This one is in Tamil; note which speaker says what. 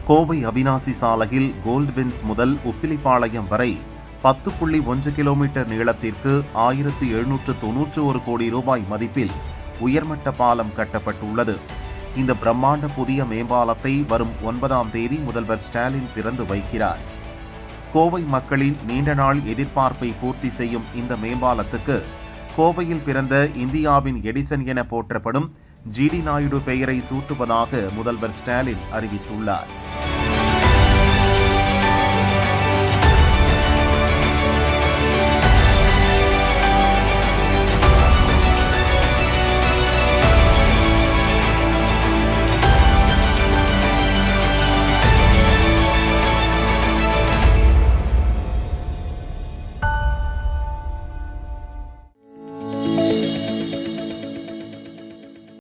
Speaker 1: கோவை அவிநாசி சாலையில் கோல்ட்வின்ஸ் முதல் உப்பிலிப்பாளையம் வரை 10.1 கிலோமீட்டர் நீளத்திற்கு 1791 கோடி ரூபாய் மதிப்பில் உயர்மட்ட பாலம் கட்டப்பட்டுள்ளது. இந்த பிரம்மாண்ட புதிய மேம்பாலத்தை வரும் 9ஆம் தேதி முதல்வர் ஸ்டாலின் திறந்து வைக்கிறார். கோவை மக்களின் நீண்ட நாள் எதிர்பார்ப்பை பூர்த்தி செய்யும் இந்த மேம்பாலத்துக்கு கோவையில் பிறந்த இந்தியாவின் எடிசன் என போற்றப்படும் ஜிடி நாயுடு பெயரை சூட்டுவதாக முதல்வர் ஸ்டாலின் அறிவித்துள்ளார்.